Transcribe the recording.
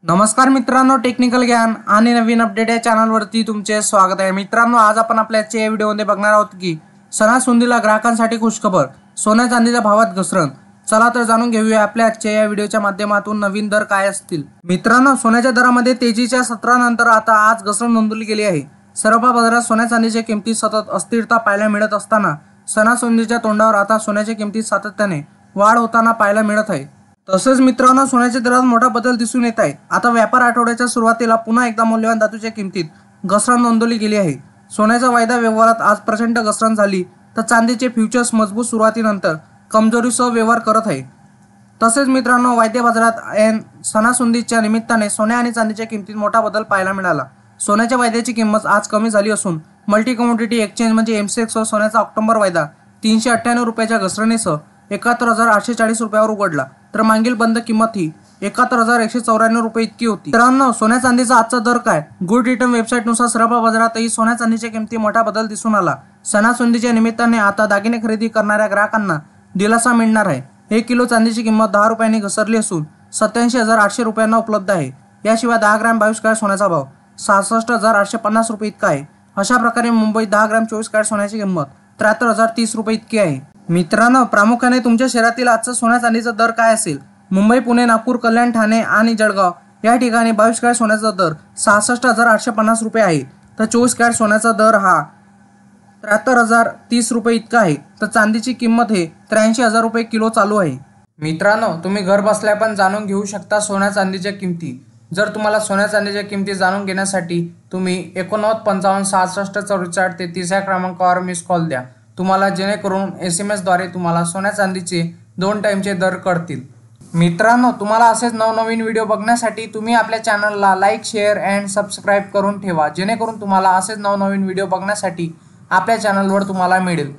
नमस्कार मित्रांनो, टेक्निकल ज्ञान आणि नवीन अपडेट या चॅनलवरती तुमचे स्वागत आहे। मित्रांनो, आज आपण आपल्या आजच्या या व्हिडिओमध्ये बघणार आहोत की सणासुदीला ग्राहकांसाठी खुशखबर, सोन्या चांदीच्या भावात घसरण। चला तर जाणून घेऊया आपल्या आजच्या या व्हिडिओच्या माध्यमातून नवीन दर काय असतील। मित्रांनो, सोन्याच्या दरामध्ये तेजीच्या सत्रानंतर आता आज घसरण नोंदवली गेली आहे। सर्व बाजारात सोन्या चांदीच्या किमतीत सतत अस्थिरता पाहायला मिळत असताना सणासुदीच्या तोंडावर आता सोन्याच्या किमतीत सातत्याने वाढ होताना पाहायला मिळत आहे। तसेच मित्रांनो, सोन्याच्या दरात मोठा बदल दिसून येत आहे। आता व्यापार आठवड्याच्या सुरुवातीला पुन्हा एकदा मौल्यवान धातूच्या किमतीत घसरण नोंदवली गेली आहे। सोन्याच्या वायदा व्यवहारात आज प्रचंड घसरण झाली, तर चांदीचे फ्युचर्स मजबूत सुरुवातीनंतर कमजोरीसह व्यवहार करत आहे। तसेच मित्रांनो, वायदे बाजारात सणासुदीच्या निमित्ताने सोन्या आणि चांदीच्या किमतीत मोठा बदल पाहायला मिळाला। सोन्याच्या वायद्याची किंमत आज कमी झाली असून मल्टी कमोडिटी एक्सचेंज म्हणजे MCX वर सोन्याचा ऑक्टोबर वायदा 398 रुपयाच्या घसरणीसह 71,840 रुपयावर उघडला, तर मागील बंद किंमत ही 71,194 रुपये इतकी होती। मित्रांनो, सोन्या चांदीचा आजचा दर काय? गुड रिटर्न वेबसाईटनुसार सर्व बाजारातही सोन्या चांदीच्या किमती मोठा बदल दिसून आला। सणासुदीच्या निमित्ताने आता दागिने खरेदी करणाऱ्या ग्राहकांना दिलासा मिळणार आहे। 1 किलो चांदीची किंमत 10 रुपयांनी घसरली असून 87,800 रुपयांना उपलब्ध आहे। याशिवाय 10 ग्रॅम 22 कॅरेट सोन्याचा भाव 66,850 रुपये इतका आहे। अशा प्रकारे मुंबईत 10 ग्रॅम 24 कॅरेट सोन्याची किंमत 73,030 रुपये इतकी आहे। मित्रांनो, प्रामुख्याने तुमच्या शहरातील आजचा सोन्या चांदीचा दर काय असेल? मुंबई, पुणे, नागपूर, कल्याण, ठाणे आणि जळगाव या ठिकाणी 22 कॅरेट सोन्याचा दर 66,850 रुपये आहे, तर 24 कॅरेट सोन्याचा दर हा 73,030 रुपये इतका आहे। तर चांदीची किंमत हे 83,000 रुपये किलो चालू आहे। मित्रांनो, तुम्ही घर बसल्या पण जाणून घेऊ शकता सोन्या चांदीच्या किमती। जर तुम्हाला सोन्या चांदीच्या किमती जाणून घेण्यासाठी तुम्ही 89 55 66 44 33 या क्रमांकावर मिस कॉल द्या, तुम्हाला जेणेकरून SMS द्वारे तुम्हाला सोन्या चांदीचे 2 टाइमचे दर कळतील। मित्रांनो, तुम्हाला असेच नवनवीन व्हिडिओ बघण्यासाठी तुम्ही आपल्या चॅनलला लाईक, शेअर अँड सबस्क्राईब करून ठेवा, जेणेकरून तुम्हाला असेच नवनवीन व्हिडिओ बघण्यासाठी आपल्या चॅनलवर तुम्हाला मिळेल।